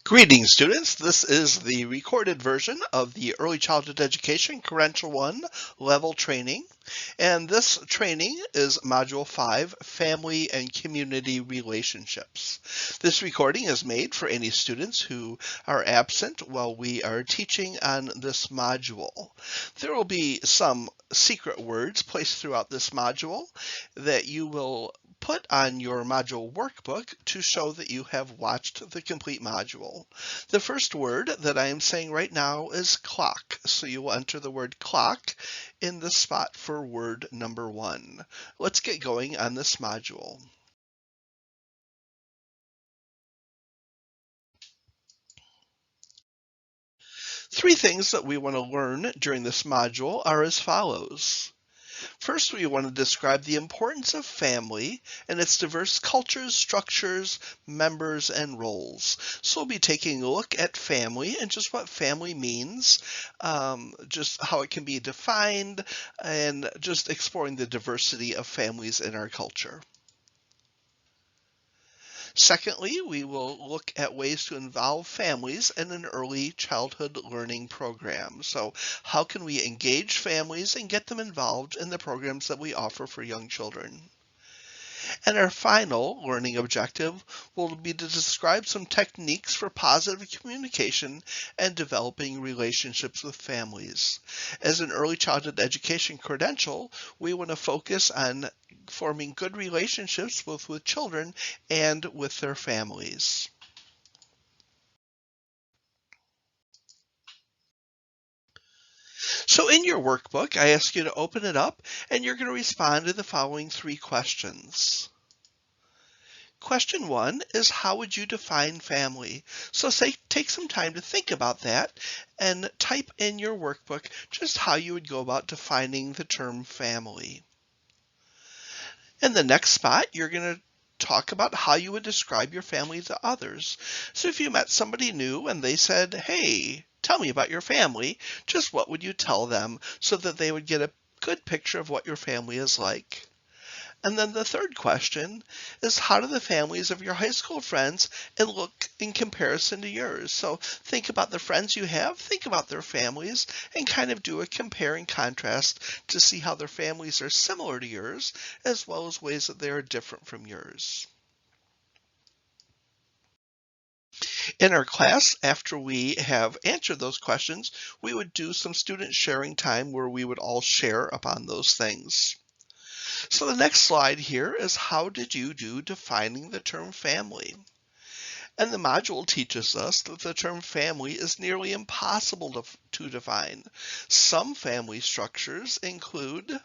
Greetings, students. This is the recorded version of the Early Childhood Education Credential 1 level training. And this training is Module 5, Family and Community Relationships. This recording is made for any students who are absent while we are teaching on this module. There will be some secret words placed throughout this module that you will put on your module workbook to show that you have watched the complete module. The first word that I am saying right now is clock, so you will enter the word clock in the spot for word number 1. Let's get going on this module. Three things that we want to learn during this module are as follows. First, we want to describe the importance of family and its diverse cultures, structures, members, and roles. So we'll be taking a look at family and just what family means, just how it can be defined, and just exploring the diversity of families in our culture. Secondly, we will look at ways to involve families in an early childhood learning program. So how can we engage families and get them involved in the programs that we offer for young children? And our final learning objective will be to describe some techniques for positive communication and developing relationships with families. As an early childhood education credential, we want to focus on forming good relationships both with children and with their families. So in your workbook, I ask you to open it up and you're going to respond to the following three questions. Question 1 is, how would you define family? So take some time to think about that and type in your workbook just how you would go about defining the term family. In the next spot, you're going to talk about how you would describe your family to others. So if you met somebody new and they said, "Hey, tell me about your family," just what would you tell them so that they would get a good picture of what your family is like? And then the third question is, how do the families of your high school friends and look in comparison to yours? So think about the friends you have, think about their families, and kind of do a compare and contrast to see how their families are similar to yours, as well as ways that they are different from yours. In our class, after we have answered those questions, we would do some student sharing time where we would all share upon those things. So the next slide here is, how did you do defining the term family? And the module teaches us that the term family is nearly impossible to define. Some family structures include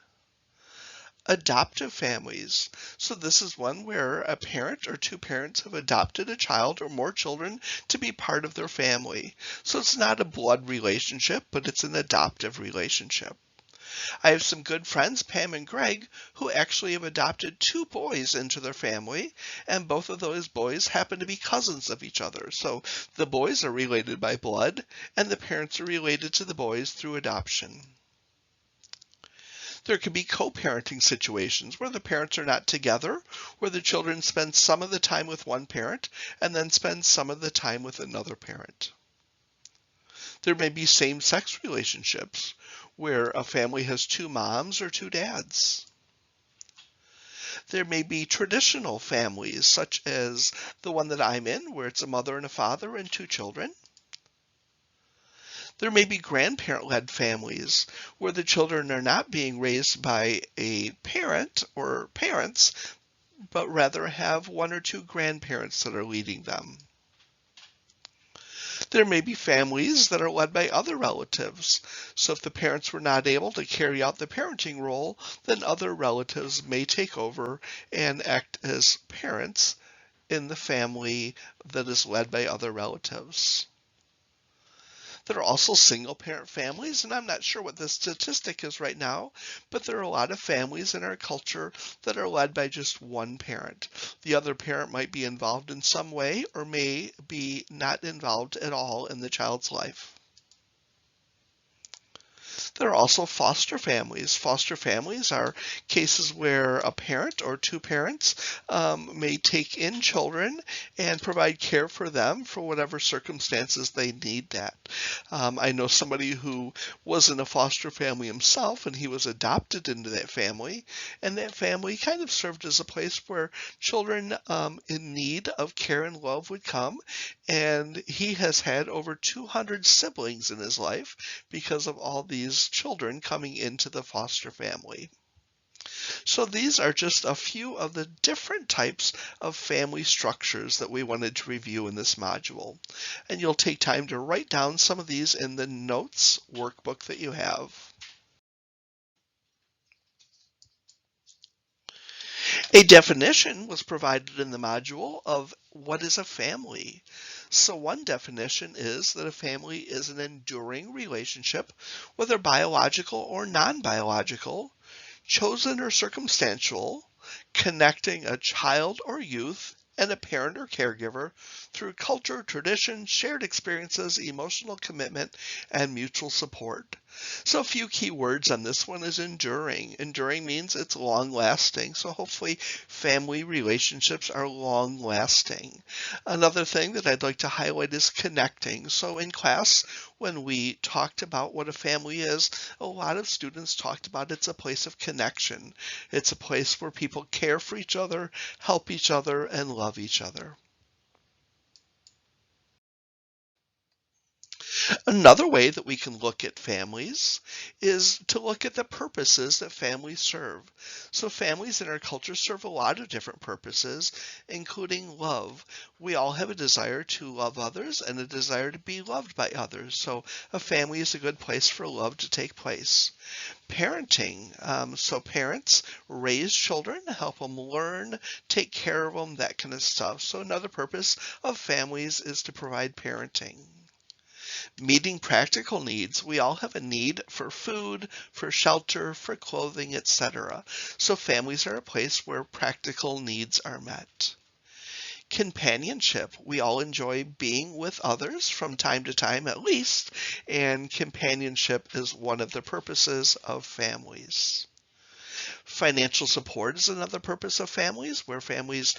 adoptive families. So this is one where a parent or two parents have adopted a child or more children to be part of their family. So it's not a blood relationship, but it's an adoptive relationship. I have some good friends, Pam and Greg, who actually have adopted two boys into their family, and both of those boys happen to be cousins of each other. So the boys are related by blood, and the parents are related to the boys through adoption. There can be co-parenting situations where the parents are not together, where the children spend some of the time with one parent and then spend some of the time with another parent. There may be same-sex relationships where a family has two moms or two dads. There may be traditional families, such as the one that I'm in, where it's a mother and a father and two children. There may be grandparent-led families where the children are not being raised by a parent or parents, but rather have one or two grandparents that are leading them. There may be families that are led by other relatives. So if the parents were not able to carry out the parenting role, then other relatives may take over and act as parents in the family that is led by other relatives. There are also single parent families, and I'm not sure what the statistic is right now, but there are a lot of families in our culture that are led by just one parent. The other parent might be involved in some way or may be not involved at all in the child's life. There are also foster families. Foster families are cases where a parent or two parents may take in children and provide care for them for whatever circumstances they need that. I know somebody who was in a foster family himself, and he was adopted into that family, and that family kind of served as a place where children in need of care and love would come, and he has had over 200 siblings in his life because of all these children coming into the foster family. So these are just a few of the different types of family structures that we wanted to review in this module. And you'll take time to write down some of these in the notes workbook that you have. A definition was provided in the module of what is a family. So one definition is that a family is an enduring relationship, whether biological or non-biological, chosen or circumstantial, connecting a child or youth and a parent or caregiver through culture, tradition, shared experiences, emotional commitment, and mutual support. So a few key words on this one is enduring. Enduring means it's long lasting. So hopefully family relationships are long lasting. Another thing that I'd like to highlight is connecting. So in class, when we talked about what a family is, a lot of students talked about it's a place of connection. It's a place where people care for each other, help each other, and love each other. Another way that we can look at families is to look at the purposes that families serve. So families in our culture serve a lot of different purposes, including love. We all have a desire to love others and a desire to be loved by others. So a family is a good place for love to take place. Parenting. So parents raise children, help them learn, take care of them, that kind of stuff. So another purpose of families is to provide parenting. Meeting practical needs. We all have a need for food, for shelter, for clothing, etc. So families are a place where practical needs are met. Companionship. We all enjoy being with others from time to time at least, and companionship is one of the purposes of families. Financial support is another purpose of families, where families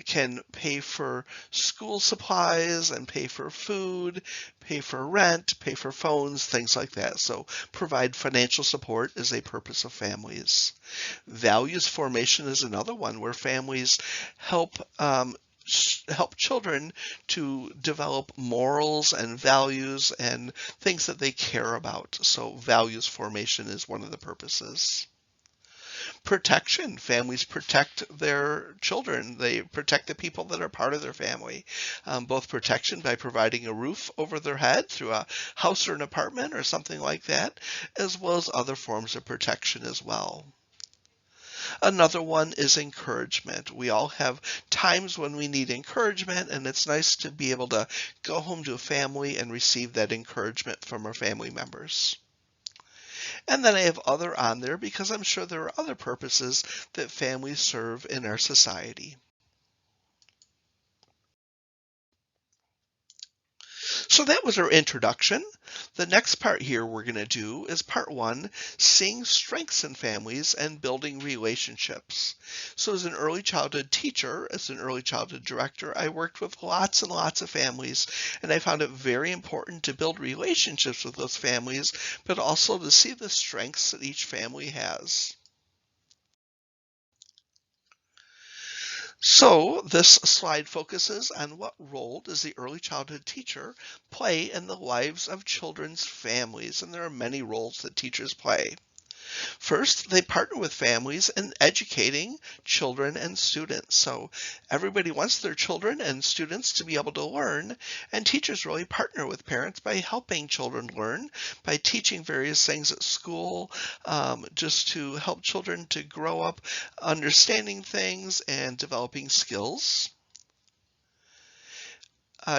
can pay for school supplies and pay for food, pay for rent, pay for phones, things like that. So provide financial support is a purpose of families. Values formation is another one, where families help children to develop morals and values and things that they care about. So values formation is one of the purposes. Protection. Families protect their children. They protect the people that are part of their family. Both protection by providing a roof over their head through a house or an apartment or something like that, as well as other forms of protection as well. Another one is encouragement. We all have times when we need encouragement, and it's nice to be able to go home to a family and receive that encouragement from our family members. And then I have other on there because I'm sure there are other purposes that families serve in our society. So that was our introduction. The next part here we're going to do is part 1, seeing strengths in families and building relationships. So as an early childhood teacher, as an early childhood director, I worked with lots and lots of families, and I found it very important to build relationships with those families, but also to see the strengths that each family has. So this slide focuses on what role does the early childhood teacher play in the lives of children's families, and there are many roles that teachers play. First, they partner with families in educating children and students. So everybody wants their children and students to be able to learn, and teachers really partner with parents by helping children learn, by teaching various things at school, just to help children to grow up understanding things and developing skills.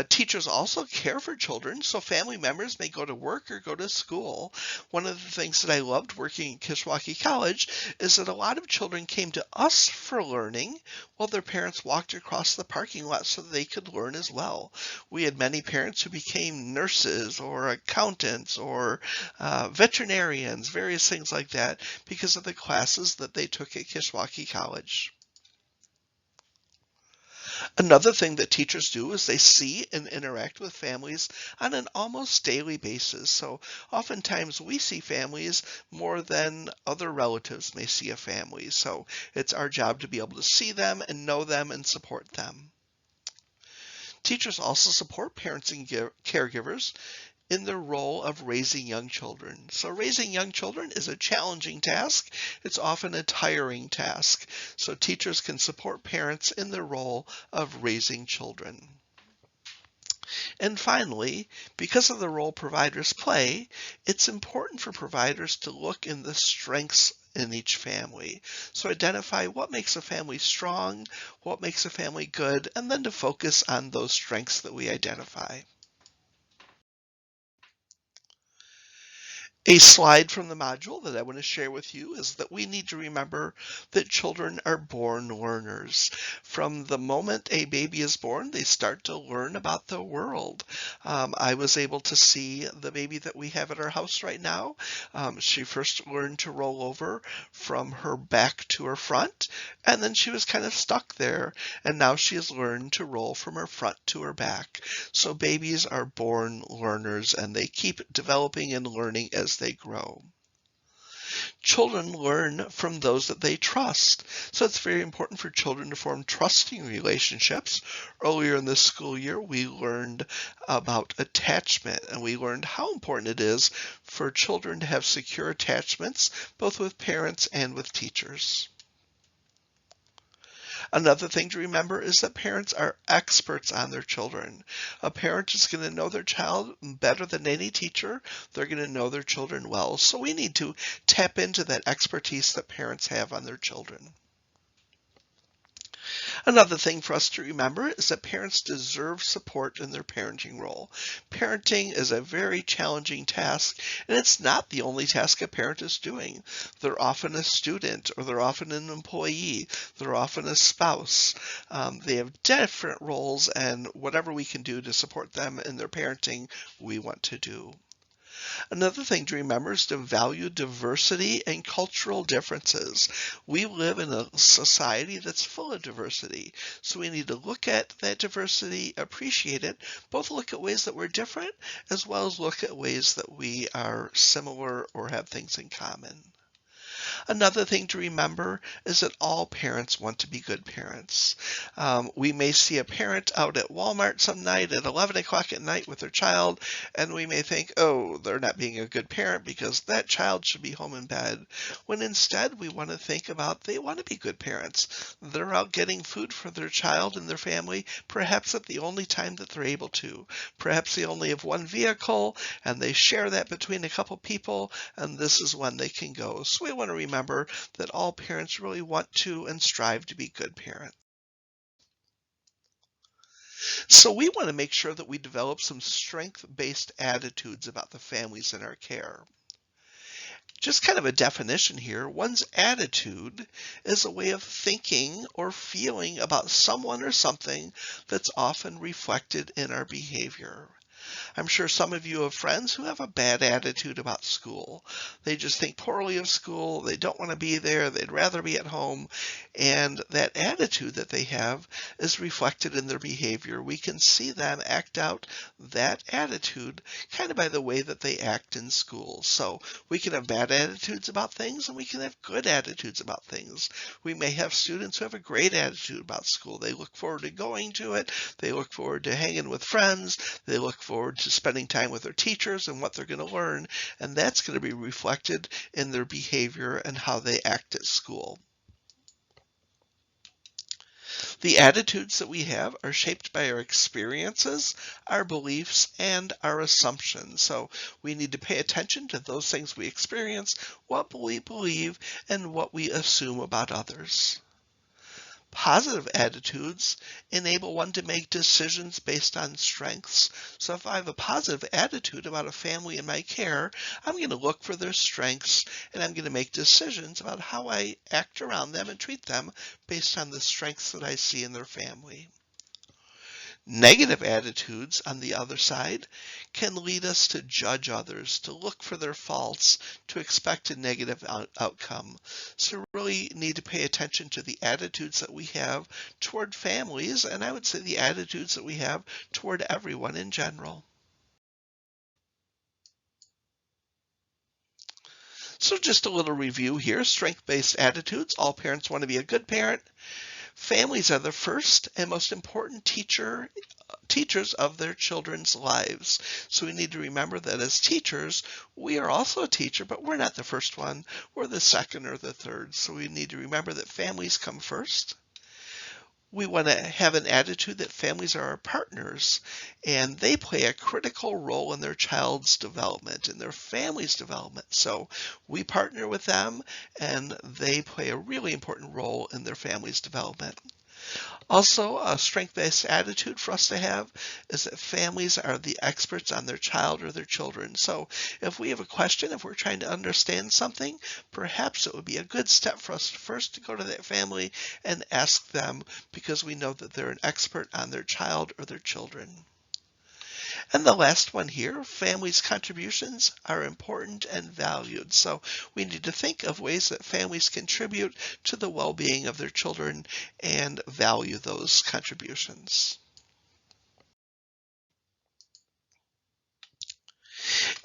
Teachers also care for children, so family members may go to work or go to school. One of the things that I loved working at Kishwaukee College is that a lot of children came to us for learning while their parents walked across the parking lot so that they could learn as well. We had many parents who became nurses or accountants or veterinarians, various things like that, because of the classes that they took at Kishwaukee College. Another thing that teachers do is they see and interact with families on an almost daily basis. So oftentimes we see families more than other relatives may see a family. So it's our job to be able to see them and know them and support them. Teachers also support parents and caregivers in the role of raising young children. So raising young children is a challenging task. It's often a tiring task. So teachers can support parents in the role of raising children. And finally, because of the role providers play, it's important for providers to look in the strengths in each family. So identify what makes a family strong, what makes a family good, and then to focus on those strengths that we identify. A slide from the module that I want to share with you is that we need to remember that children are born learners. From the moment a baby is born, they start to learn about the world. I was able to see the baby that we have at our house right now. She first learned to roll over from her back to her front, and then she was kind of stuck there. And now she has learned to roll from her front to her back. So babies are born learners, and they keep developing and learning as they grow. Children learn from those that they trust. So it's very important for children to form trusting relationships. Earlier in this school year, we learned about attachment, and we learned how important it is for children to have secure attachments, both with parents and with teachers. Another thing to remember is that parents are experts on their children. A parent is going to know their child better than any teacher. They're going to know their children well. So we need to tap into that expertise that parents have on their children. Another thing for us to remember is that parents deserve support in their parenting role. Parenting is a very challenging task, and it's not the only task a parent is doing. They're often a student, or they're often an employee, they're often a spouse. They have different roles, and whatever we can do to support them in their parenting, we want to do. Another thing to remember is to value diversity and cultural differences. We live in a society that's full of diversity, so we need to look at that diversity, appreciate it, both look at ways that we're different, as well as look at ways that we are similar or have things in common. Another thing to remember is that all parents want to be good parents. We may see a parent out at Walmart some night at 11 o'clock at night with their child, and we may think, oh, they're not being a good parent because that child should be home in bed. When instead we want to think about they want to be good parents. They're out getting food for their child and their family, perhaps at the only time that they're able to. Perhaps they only have one vehicle and they share that between a couple people, and this is when they can go. So we want to remember that all parents really want to and strive to be good parents. So we want to make sure that we develop some strength-based attitudes about the families in our care. Just kind of a definition here, one's attitude is a way of thinking or feeling about someone or something that's often reflected in our behavior. I'm sure some of you have friends who have a bad attitude about school. They just think poorly of school. They don't want to be there. They'd rather be at home. And that attitude that they have is reflected in their behavior. We can see them act out that attitude kind of by the way that they act in school. So we can have bad attitudes about things, and we can have good attitudes about things. We may have students who have a great attitude about school. They look forward to going to it. They look forward to hanging with friends. They look forward to spending time with their teachers and what they're going to learn, and that's going to be reflected in their behavior and how they act at school. The attitudes that we have are shaped by our experiences, our beliefs, and our assumptions. So we need to pay attention to those things we experience, what we believe, and what we assume about others. Positive attitudes enable one to make decisions based on strengths. So if I have a positive attitude about a family in my care, I'm going to look for their strengths and I'm going to make decisions about how I act around them and treat them based on the strengths that I see in their family. Negative attitudes, on the other side, can lead us to judge others, to look for their faults, to expect a negative outcome. So we really need to pay attention to the attitudes that we have toward families, and I would say the attitudes that we have toward everyone in general. So just a little review here. Strength-based attitudes. All parents want to be a good parent. Families are the first and most important teachers of their children's lives. So we need to remember that as teachers, we are also a teacher, but we're not the first one. We're the second or the third. So we need to remember that families come first. We want to have an attitude that families are our partners and they play a critical role in their child's development, in their family's development. So we partner with them and they play a really important role in their family's development. Also, a strength-based attitude for us to have is that families are the experts on their child or their children. So if we have a question, if we're trying to understand something, perhaps it would be a good step for us first to go to that family and ask them because we know that they're an expert on their child or their children. And the last one here, families' contributions are important and valued. So we need to think of ways that families contribute to the well-being of their children and value those contributions.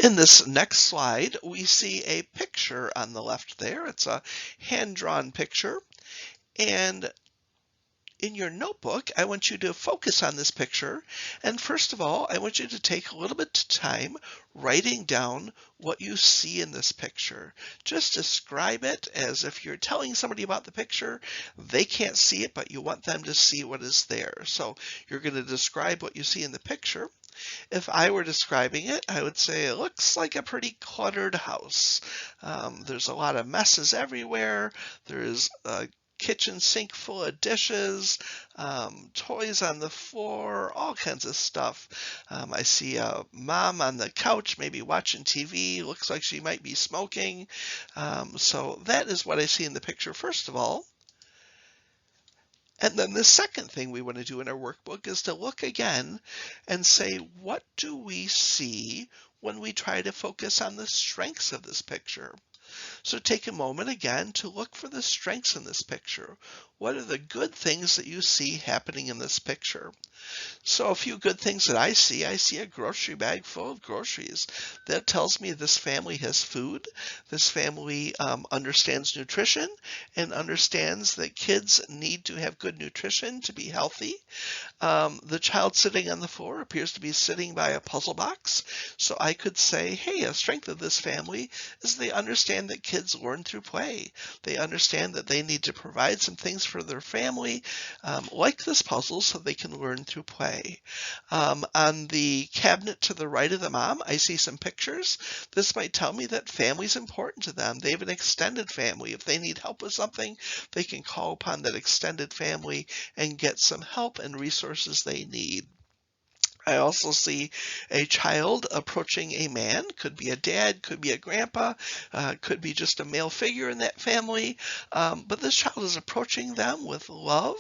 In this next slide, we see a picture on the left there. It's a hand-drawn picture. And in your notebook, I want you to focus on this picture. And first of all, I want you to take a little bit of time writing down what you see in this picture. Just describe it as if you're telling somebody about the picture. They can't see it, but you want them to see what is there. So you're going to describe what you see in the picture. If I were describing it, I would say it looks like a pretty cluttered house. There's a lot of messes everywhere. There's a kitchen sink full of dishes, toys on the floor, all kinds of stuff. I see a mom on the couch, maybe watching TV. Looks like she might be smoking. So that is what I see in the picture, first of all. And then the second thing we want to do in our workbook is to look again and say, what do we see when we try to focus on the strengths of this picture? So take a moment again to look for the strengths in this picture. What are the good things that you see happening in this picture? So a few good things that I see a grocery bag full of groceries. That tells me this family has food. This family understands nutrition and understands that kids need to have good nutrition to be healthy. The child sitting on the floor appears to be sitting by a puzzle box. So I could say, hey, a strength of this family is they understand that kids learn through play. They understand that they need to provide some things for their family, like this puzzle, so they can learn through play. On the cabinet to the right of the mom, I see some pictures. This might tell me that family's important to them. They have an extended family. If they need help with something, they can call upon that extended family and get some help and resources they need. I also see a child approaching a man, could be a dad, could be a grandpa, could be just a male figure in that family, but this child is approaching them with love,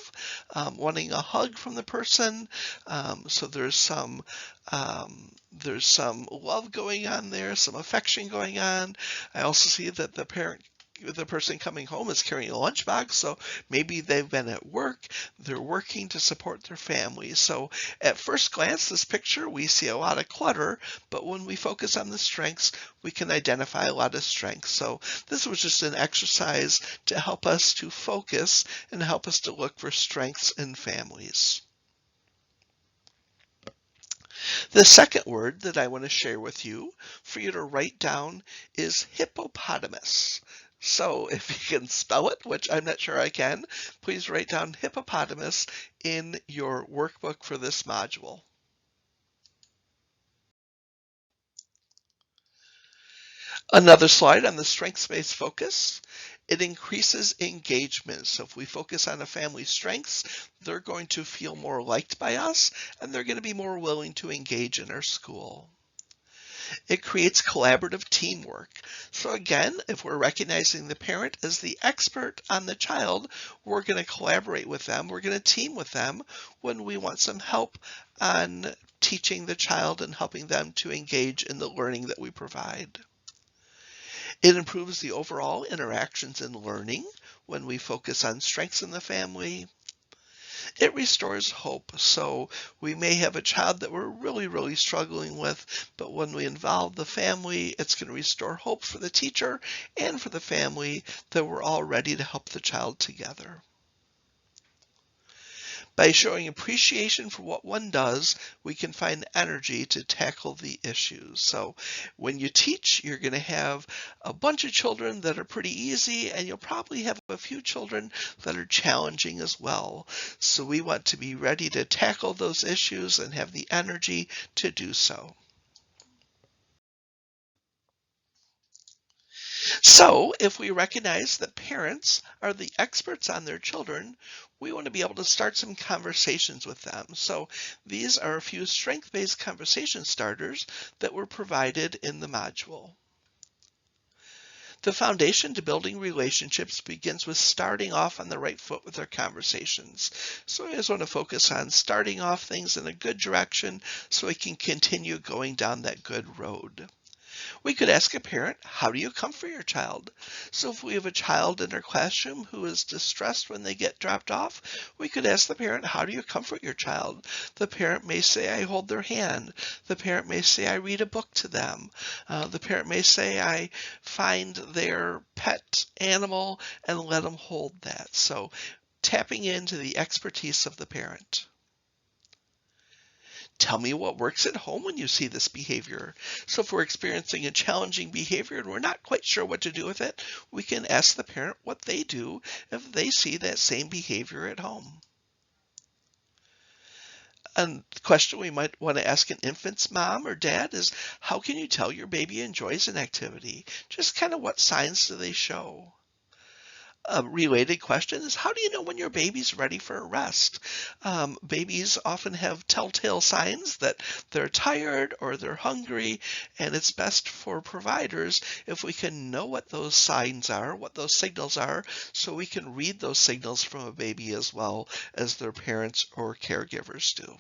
wanting a hug from the person, so there's some love going on there, some affection going on. I also see that the person coming home is carrying a lunchbox, so maybe they've been at work, they're working to support their family. So at first glance, this picture, we see a lot of clutter, but when we focus on the strengths, we can identify a lot of strengths. So this was just an exercise to help us to focus and help us to look for strengths in families. The second word that I want to share with you for you to write down is hippopotamus. So if you can spell it, which I'm not sure I can, please write down hippopotamus in your workbook for this module. Another slide on the strengths-based focus It increases engagement. So if we focus on a family's strengths, they're going to feel more liked by us, and they're going to be more willing to engage in our school. It creates collaborative teamwork. So again, if we're recognizing the parent as the expert on the child, we're going to collaborate with them. We're going to team with them when we want some help on teaching the child and helping them to engage in the learning that we provide. It improves the overall interactions in learning when we focus on strengths in the family. It restores hope. So we may have a child that we're really struggling with, but when we involve the family, it's going to restore hope for the teacher and for the family that we're all ready to help the child together. By showing appreciation for what one does, we can find energy to tackle the issues. So when you teach, you're going to have a bunch of children that are pretty easy, and you'll probably have a few children that are challenging as well. So we want to be ready to tackle those issues and have the energy to do so. So if we recognize that parents are the experts on their children, we want to be able to start some conversations with them. So these are a few strength-based conversation starters that were provided in the module. The foundation to building relationships begins with starting off on the right foot with our conversations. So I just want to focus on starting off things in a good direction so we can continue going down that good road. We could ask a parent, how do you comfort your child? So if we have a child in our classroom who is distressed when they get dropped off, we could ask the parent, how do you comfort your child? The parent may say, I hold their hand. The parent may say, I read a book to them. The parent may say, I find their pet animal and let them hold that. So tapping into the expertise of the parent. Tell me what works at home when you see this behavior. So if we're experiencing a challenging behavior and we're not quite sure what to do with it, we can ask the parent what they do if they see that same behavior at home. A question we might want to ask an infant's mom or dad is, how can you tell your baby enjoys an activity? Just kind of what signs do they show? A related question is, how do you know when your baby's ready for a rest? Babies often have telltale signs that they're tired or they're hungry, and it's best for providers if we can know what those signs are, what those signals are, so we can read those signals from a baby as well as their parents or caregivers do.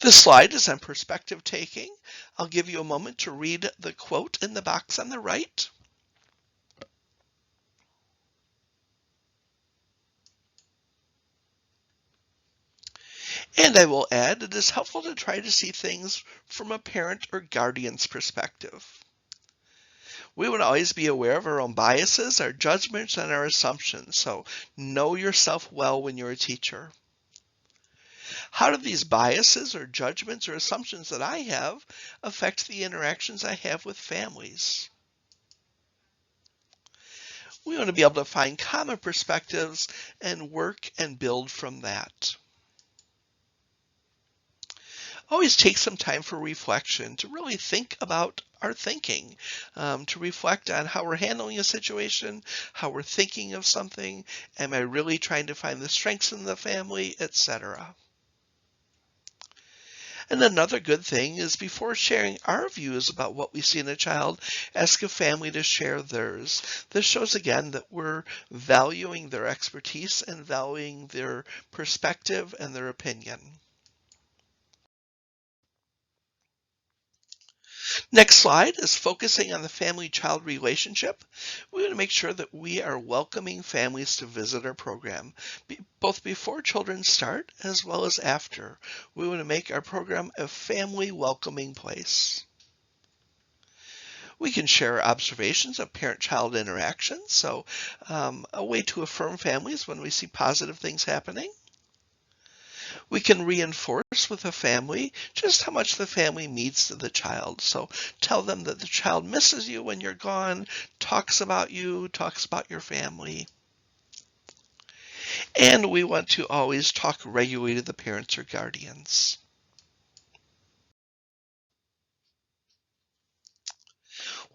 This slide is on perspective taking. I'll give you a moment to read the quote in the box on the right. And I will add, it is helpful to try to see things from a parent or guardian's perspective. We would always be aware of our own biases, our judgments, and our assumptions. So know yourself well when you're a teacher. How do these biases or judgments or assumptions that I have affect the interactions I have with families? We want to be able to find common perspectives and work and build from that. Always take some time for reflection to really think about our thinking, to reflect on how we're handling a situation, how we're thinking of something, am I really trying to find the strengths in the family, etc. And another good thing is before sharing our views about what we see in a child, ask a family to share theirs. This shows again that we're valuing their expertise and valuing their perspective and their opinion. Next slide is focusing on the family-child relationship. We want to make sure that we are welcoming families to visit our program, both before children start as well as after. We want to make our program a family welcoming place. We can share observations of parent-child interactions, so a way to affirm families when we see positive things happening. We can reinforce with a family just how much the family means to the child. So tell them that the child misses you when you're gone, talks about you, talks about your family. And we want to always talk regularly to the parents or guardians.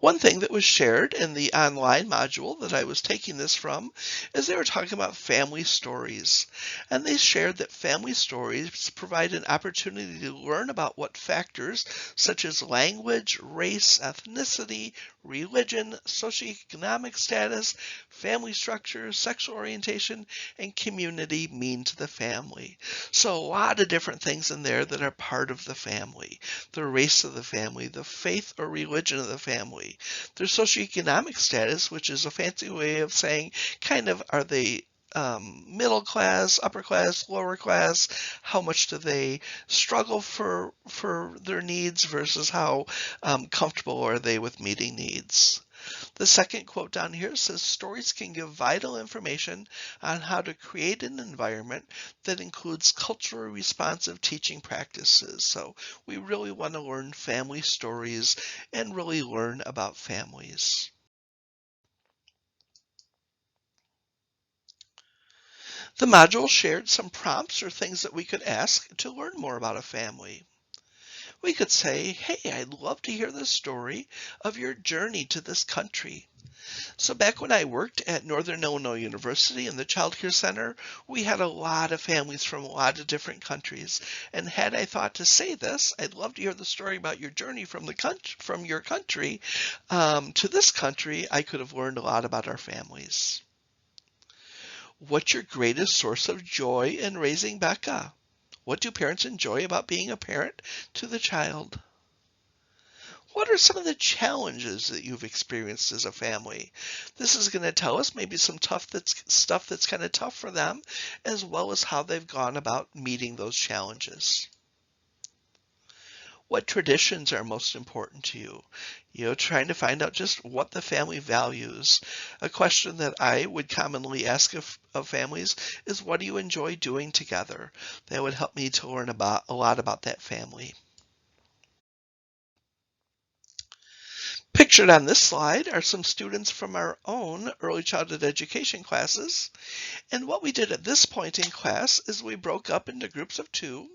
One thing that was shared in the online module that I was taking this from is they were talking about family stories. And they shared that family stories provide an opportunity to learn about what factors such as language, race, ethnicity, religion, socioeconomic status, family structure, sexual orientation, and community mean to the family. So a lot of different things in there that are part of the family. The race of the family, the faith or religion of the family, their socioeconomic status, which is a fancy way of saying kind of are they middle class, upper class, lower class, how much do they struggle for their needs versus how comfortable are they with meeting needs. The second quote down here says stories can give vital information on how to create an environment that includes culturally responsive teaching practices. So we really want to learn family stories and really learn about families. The module shared some prompts or things that we could ask to learn more about a family. We could say, hey, I'd love to hear the story of your journey to this country. So back when I worked at Northern Illinois University in the Child Care Center, we had a lot of families from a lot of different countries. And had I thought to say this, I'd love to hear the story about your journey from your country to this country, I could have learned a lot about our families. What's your greatest source of joy in raising Becca? What do parents enjoy about being a parent to the child? What are some of the challenges that you've experienced as a family? This is going to tell us maybe some stuff that's kind of tough for them, as well as how they've gone about meeting those challenges. What traditions are most important to you? Trying to find out just what the family values. A question that I would commonly ask of families is, what do you enjoy doing together? That would help me to learn about a lot about that family. Pictured on this slide are some students from our own early childhood education classes. And what we did at this point in class is we broke up into groups of 2.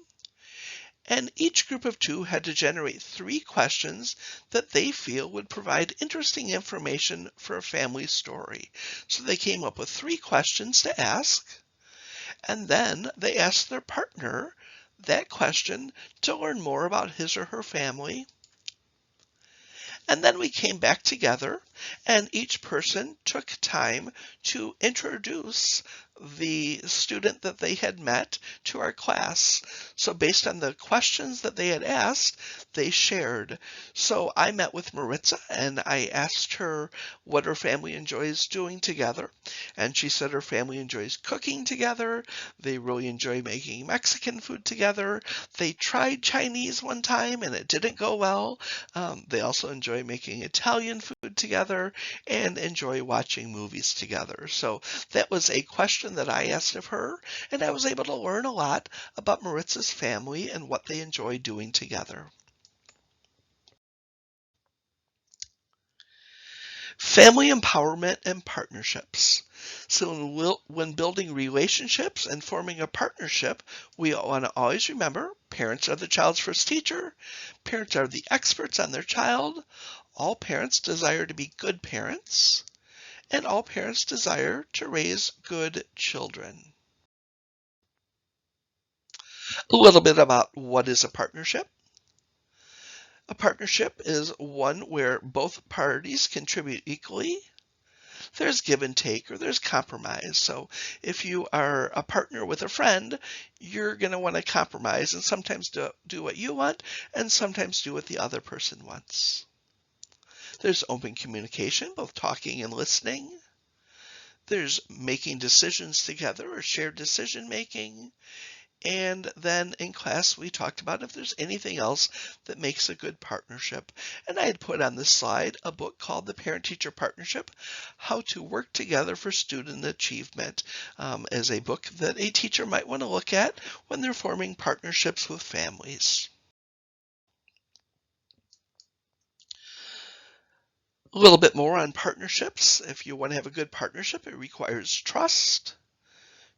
And each group of 2 had to generate 3 questions that they feel would provide interesting information for a family story. So they came up with 3 questions to ask, and then they asked their partner that question to learn more about his or her family. And then we came back together and each person took time to introduce the student that they had met to our class. So based on the questions that they had asked, they shared. So I met with Maritza and I asked her what her family enjoys doing together. And she said her family enjoys cooking together. They really enjoy making Mexican food together. They tried Chinese one time and it didn't go well. They also enjoy making Italian food together and enjoy watching movies together. So that was a question that I asked of her, and I was able to learn a lot about Maritza's family and what they enjoy doing together. Family empowerment and partnerships. So when building relationships and forming a partnership, we want to always remember parents are the child's first teacher. Parents are the experts on their child. All parents desire to be good parents. And all parents desire to raise good children. A little bit about what is a partnership. A partnership is one where both parties contribute equally. There's give and take or there's compromise. So if you are a partner with a friend, you're going to want to compromise and sometimes do what you want and sometimes do what the other person wants. There's open communication, both talking and listening. There's making decisions together or shared decision making. And then in class, we talked about if there's anything else that makes a good partnership. And I had put on this slide a book called The Parent-Teacher Partnership, How to Work Together for Student Achievement, as a book that a teacher might want to look at when they're forming partnerships with families. A little bit more on partnerships. If you want to have a good partnership, it requires trust,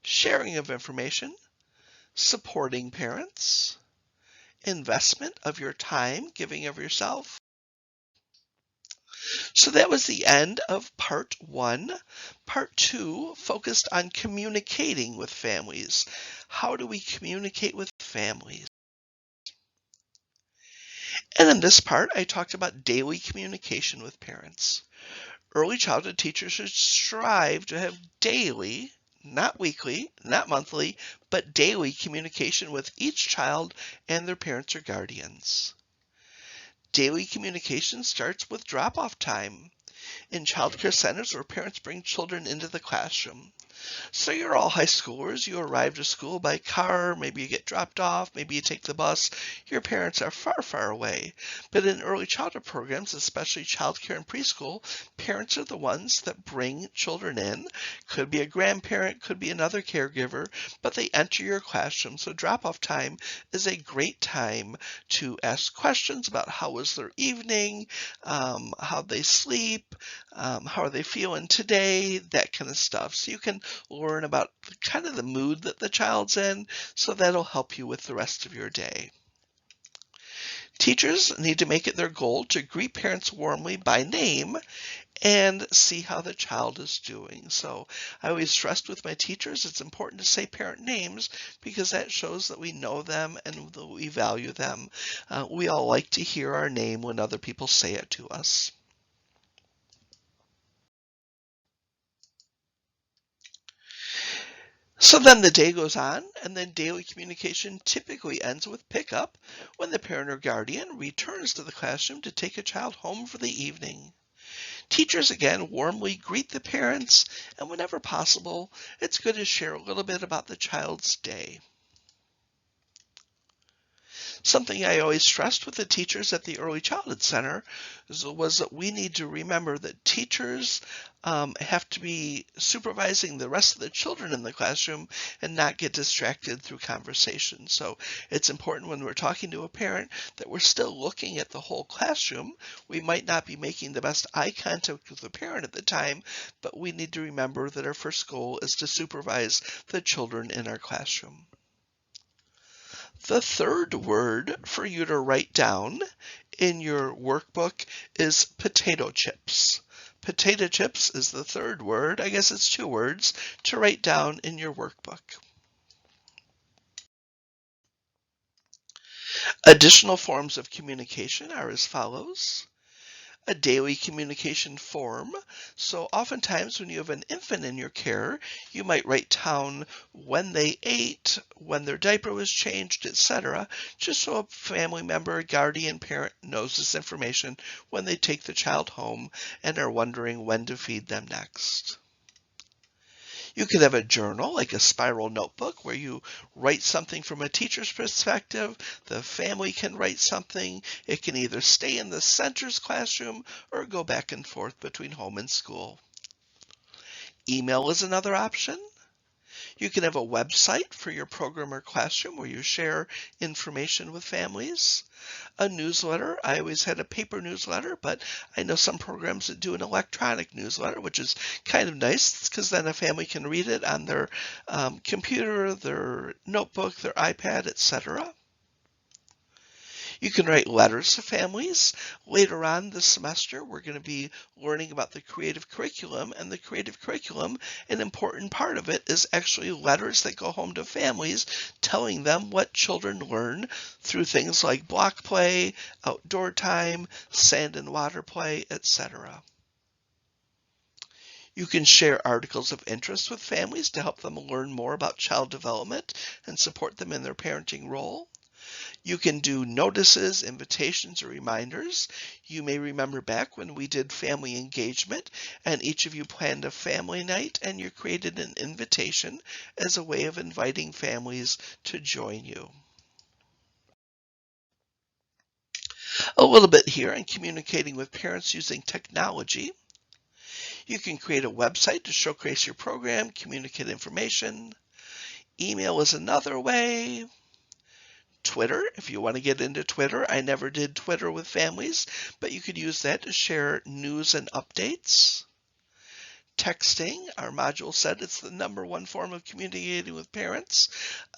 sharing of information, supporting parents, investment of your time, giving of yourself. So that was the end of part 1. Part 2 focused on communicating with families. How do we communicate with families? And in this part, I talked about daily communication with parents. Early childhood teachers should strive to have daily, not weekly, not monthly, but daily communication with each child and their parents or guardians. Daily communication starts with drop-off time in childcare centers where parents bring children into the classroom. So you're all high schoolers. You arrive to school by car. Maybe you get dropped off. Maybe you take the bus. Your parents are far, far away. But in early childhood programs, especially childcare and preschool, parents are the ones that bring children in. Could be a grandparent, could be another caregiver, but they enter your classroom. So drop-off time is a great time to ask questions about how was their evening, how they sleep, how are they feeling today, that kind of stuff. So you can learn about kind of the mood that the child's in, so that'll help you with the rest of your day. Teachers need to make it their goal to greet parents warmly by name and see how the child is doing. So I always stressed with my teachers it's important to say parent names because that shows that we know them and that we value them. We all like to hear our name when other people say it to us. So then the day goes on, and then daily communication typically ends with pickup when the parent or guardian returns to the classroom to take a child home for the evening. Teachers again warmly greet the parents, and whenever possible, it's good to share a little bit about the child's day. Something I always stressed with the teachers at the Early Childhood Center was that we need to remember that teachers have to be supervising the rest of the children in the classroom and not get distracted through conversation. So it's important when we're talking to a parent that we're still looking at the whole classroom. We might not be making the best eye contact with the parent at the time, but we need to remember that our first goal is to supervise the children in our classroom. The third word for you to write down in your workbook is potato chips. Potato chips is the third word, I guess it's 2 words, to write down in your workbook. Additional forms of communication are as follows. A daily communication form. So oftentimes when you have an infant in your care, you might write down when they ate, when their diaper was changed, etc., just so a family member, guardian, parent knows this information when they take the child home and are wondering when to feed them next. You could have a journal, like a spiral notebook, where you write something from a teacher's perspective. The family can write something. It can either stay in the center's classroom or go back and forth between home and school. Email is another option. You can have a website for your program or classroom where you share information with families. A newsletter. I always had a paper newsletter, but I know some programs that do an electronic newsletter, which is kind of nice because then a family can read it on their computer, their notebook, their iPad, etc. You can write letters to families. Later on this semester, we're going to be learning about the creative curriculum, and the creative curriculum, an important part of it is actually letters that go home to families telling them what children learn through things like block play, outdoor time, sand and water play, etc. You can share articles of interest with families to help them learn more about child development and support them in their parenting role. You can do notices, invitations, or reminders. You may remember back when we did family engagement and each of you planned a family night and you created an invitation as a way of inviting families to join you. A little bit here on communicating with parents using technology. You can create a website to showcase your program, communicate information. Email is another way. Twitter, if you want to get into Twitter. I never did Twitter with families, but you could use that to share news and updates. Texting, our module said it's the #1 form of communicating with parents.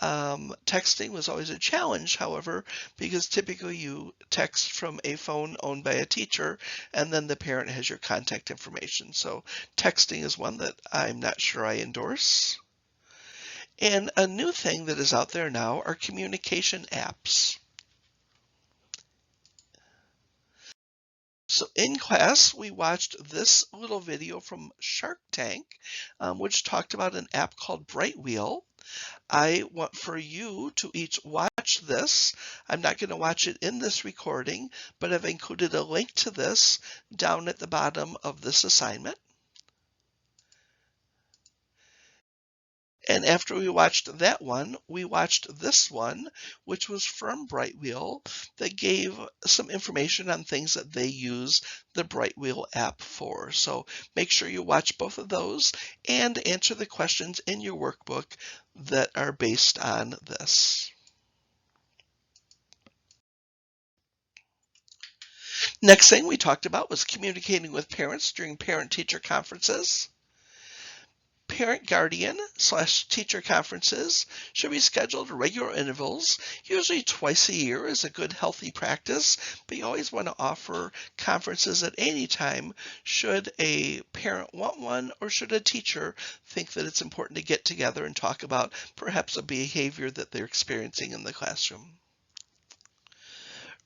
Texting was always a challenge, however, because typically you text from a phone owned by a teacher and then the parent has your contact information. So texting is one that I'm not sure I endorse. And a new thing that is out there now are communication apps. So in class, we watched this little video from Shark Tank, which talked about an app called Brightwheel. I want for you to each watch this. I'm not going to watch it in this recording, but I've included a link to this down at the bottom of this assignment. And after we watched that one, we watched this one, which was from Brightwheel, that gave some information on things that they use the Brightwheel app for. So make sure you watch both of those and answer the questions in your workbook that are based on this. Next thing we talked about was communicating with parents during parent-teacher conferences. Parent-guardian/teacher conferences should be scheduled at regular intervals. Usually twice a year is a good healthy practice, but you always want to offer conferences at any time should a parent want one or should a teacher think that it's important to get together and talk about perhaps a behavior that they're experiencing in the classroom.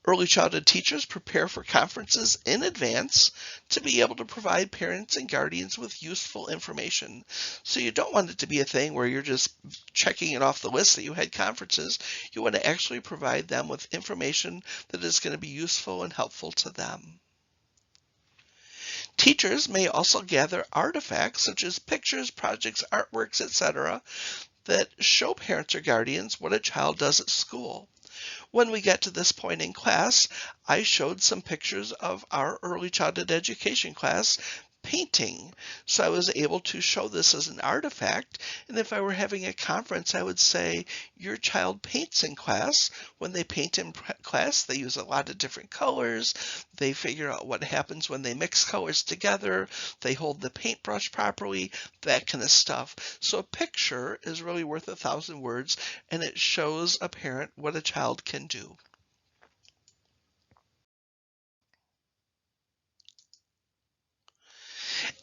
Early childhood teachers prepare for conferences in advance to be able to provide parents and guardians with useful information. So you don't want it to be a thing where you're just checking it off the list that you had conferences. You want to actually provide them with information that is going to be useful and helpful to them. Teachers may also gather artifacts such as pictures, projects, artworks, etc. that show parents or guardians what a child does at school. When we get to this point in class, I showed some pictures of our early childhood education class painting. So I was able to show this as an artifact. And if I were having a conference, I would say, your child paints in class. When they paint in class, they use a lot of different colors. They figure out what happens when they mix colors together. They hold the paintbrush properly, that kind of stuff. So a picture is really worth 1,000 words, and it shows a parent what a child can do.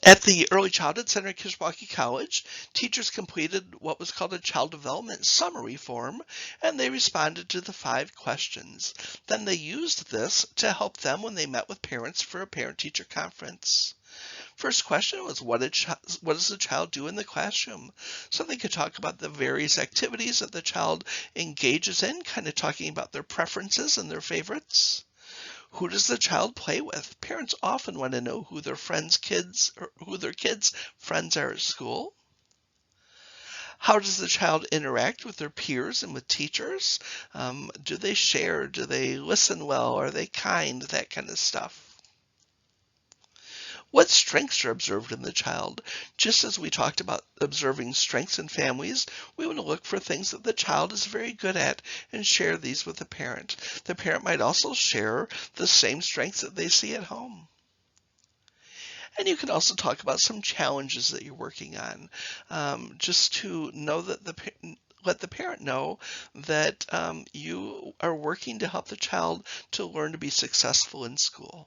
At the Early Childhood Center at Kishwaukee College, teachers completed what was called a Child Development Summary form, and they responded to the 5 questions. Then they used this to help them when they met with parents for a parent-teacher conference. First question was, what does the child do in the classroom? So they could talk about the various activities that the child engages in, kind of talking about their preferences and their favorites. Who does the child play with? Parents often want to know who their kids' friends are at school. How does the child interact with their peers and with teachers? Do they share? Do they listen well? Are they kind? That kind of stuff. What strengths are observed in the child? Just as we talked about observing strengths in families, we want to look for things that the child is very good at and share these with the parent. The parent might also share the same strengths that they see at home. And you can also talk about some challenges that you're working on, just to know that let the parent know that you are working to help the child to learn to be successful in school.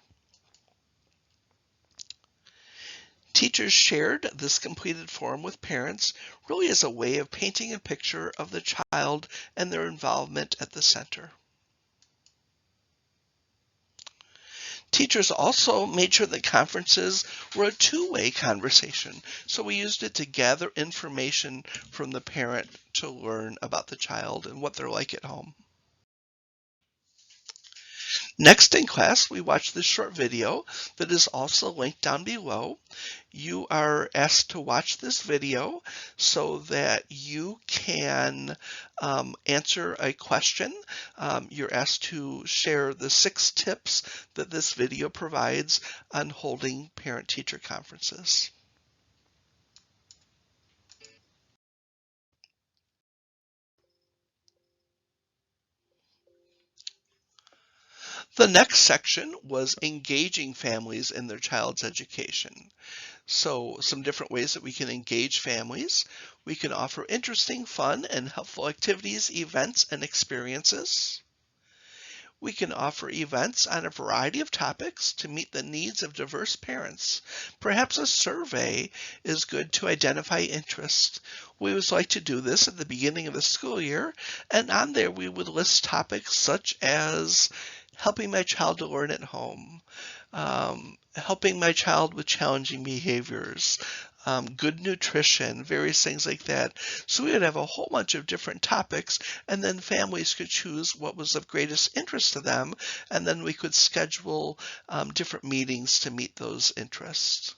Teachers shared this completed form with parents really as a way of painting a picture of the child and their involvement at the center. Teachers also made sure that conferences were a two-way conversation, so we used it to gather information from the parent to learn about the child and what they're like at home. Next in class, we watched this short video that is also linked down below. You are asked to watch this video so that you can answer a question. You're asked to share the 6 tips that this video provides on holding parent-teacher conferences. The next section was engaging families in their child's education. So some different ways that we can engage families. We can offer interesting, fun, and helpful activities, events, and experiences. We can offer events on a variety of topics to meet the needs of diverse parents. Perhaps a survey is good to identify interest. We always like to do this at the beginning of the school year, and on there we would list topics such as helping my child to learn at home, helping my child with challenging behaviors, good nutrition, various things like that. So we would have a whole bunch of different topics, and then families could choose what was of greatest interest to them, and then we could schedule different meetings to meet those interests.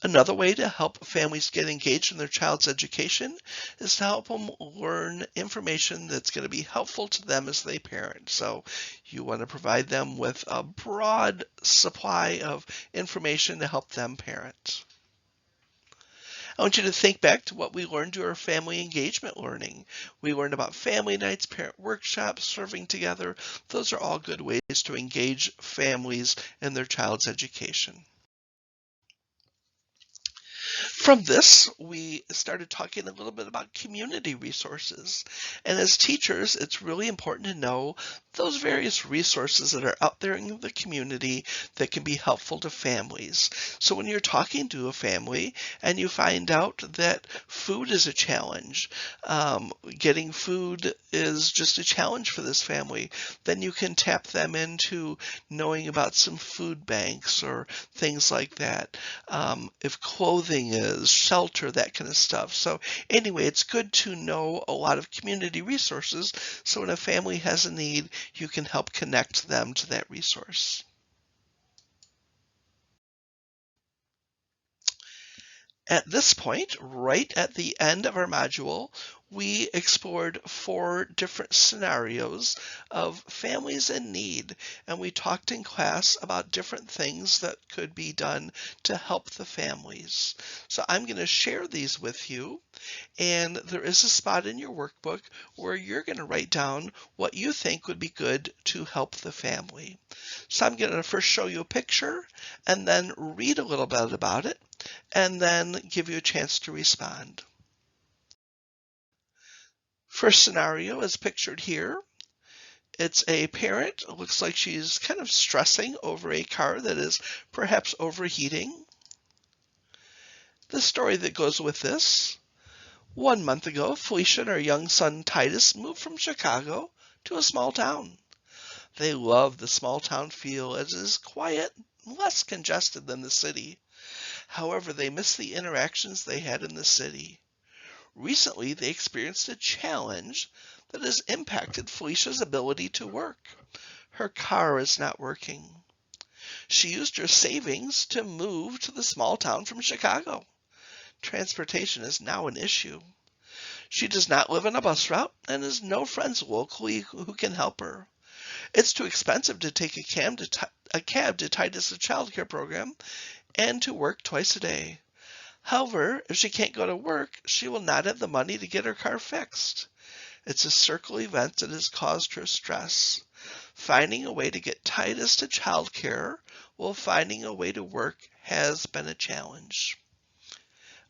Another way to help families get engaged in their child's education is to help them learn information that's going to be helpful to them as they parent. So you want to provide them with a broad supply of information to help them parent. I want you to think back to what we learned through our family engagement learning. We learned about family nights, parent workshops, serving together. Those are all good ways to engage families in their child's education. From this, we started talking a little bit about community resources. And as teachers, it's really important to know those various resources that are out there in the community that can be helpful to families. So when you're talking to a family and you find out that food is a challenge, getting food is just a challenge for this family, then you can tap them into knowing about some food banks or things like that. If clothing is, shelter, that kind of stuff. So anyway, it's good to know a lot of community resources so when a family has a need, you can help connect them to that resource. At this point, right at the end of our module, we explored 4 different scenarios of families in need, and we talked in class about different things that could be done to help the families. So I'm going to share these with you, and there is a spot in your workbook where you're going to write down what you think would be good to help the family. So I'm going to first show you a picture and then read a little bit about it, and then give you a chance to respond. First scenario is pictured here. It's a parent. It looks like she's kind of stressing over a car that is perhaps overheating. The story that goes with this. 1 month ago, Felicia and her young son Titus moved from Chicago to a small town. They love the small town feel as it is quiet, less congested than the city. However, they miss the interactions they had in the city. Recently, they experienced a challenge that has impacted Felicia's ability to work. Her car is not working. She used her savings to move to the small town from Chicago. Transportation is now an issue. She does not live on a bus route and has no friends locally who can help her. It's too expensive to take a cab to Titus' childcare program and to work twice a day. However, if she can't go to work, she will not have the money to get her car fixed. It's a circle event that has caused her stress. Finding a way to get Titus to childcare while finding a way to work has been a challenge.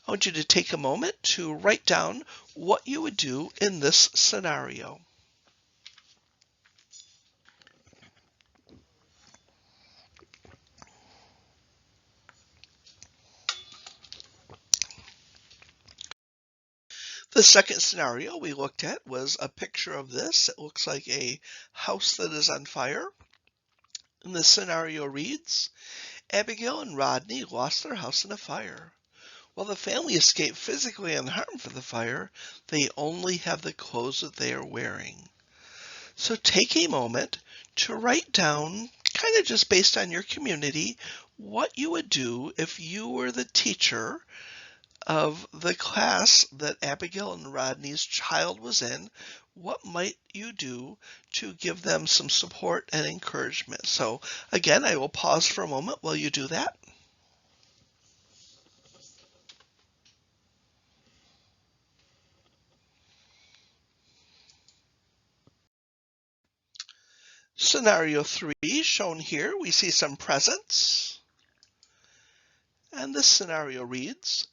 I want you to take a moment to write down what you would do in this scenario. The second scenario we looked at was a picture of this. It looks like a house that is on fire. And the scenario reads, Abigail and Rodney lost their house in a fire. While the family escaped physically unharmed from the fire, they only have the clothes that they are wearing. So take a moment to write down, kind of just based on your community, what you would do if you were the teacher of the class that Abigail and Rodney's child was in. What might you do to give them some support and encouragement? So again, I will pause for a moment while you do that. Scenario 3, shown here, we see some presents. And this scenario reads,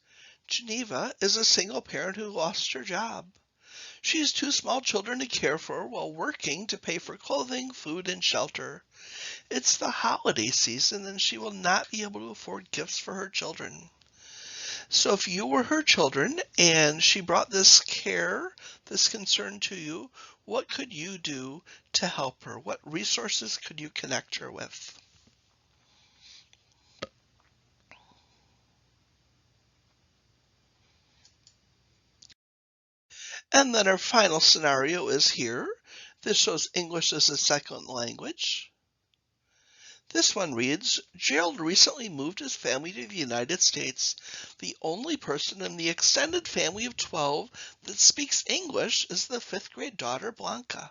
Geneva is a single parent who lost her job. She has 2 small children to care for while working to pay for clothing, food, and shelter. It's the holiday season and she will not be able to afford gifts for her children. So if you were her children and she brought this care, this concern to you, what could you do to help her? What resources could you connect her with? And then our final scenario is here. This shows English as a second language. This one reads, Gerald recently moved his family to the United States. The only person in the extended family of 12 that speaks English is the 5th grade daughter, Blanca.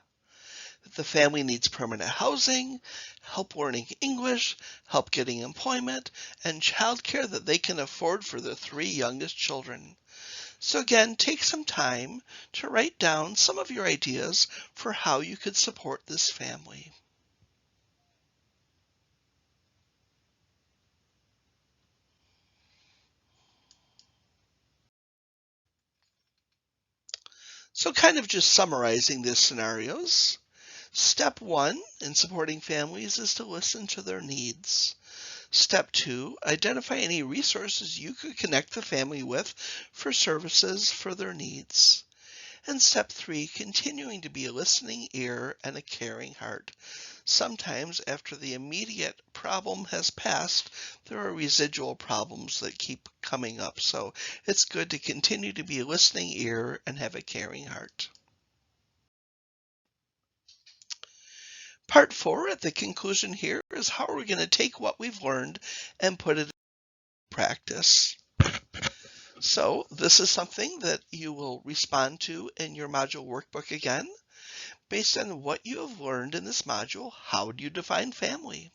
The family needs permanent housing, help learning English, help getting employment, and childcare that they can afford for their 3 youngest children. So again, take some time to write down some of your ideas for how you could support this family. So kind of just summarizing these scenarios. Step 1 in supporting families is to listen to their needs. Step 2, identify any resources you could connect the family with for services for their needs. And step 3, continuing to be a listening ear and a caring heart. Sometimes after the immediate problem has passed, there are residual problems that keep coming up. So it's good to continue to be a listening ear and have a caring heart. Part 4 at the conclusion here is how are we going to take what we've learned and put it into practice. So this is something that you will respond to in your module workbook again. Based on what you have learned in this module, how do you define family?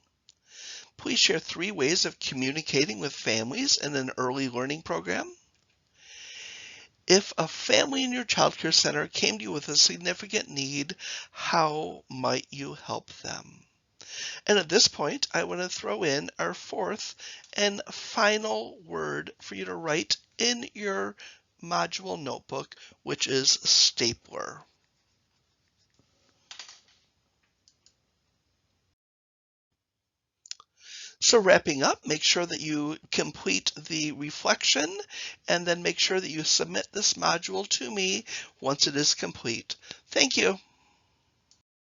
Please share 3 ways of communicating with families in an early learning program. If a family in your child care center came to you with a significant need, how might you help them? And at this point, I want to throw in our 4th and final word for you to write in your module notebook, which is stapler. So wrapping up, make sure that you complete the reflection and then make sure that you submit this module to me once it is complete. Thank you.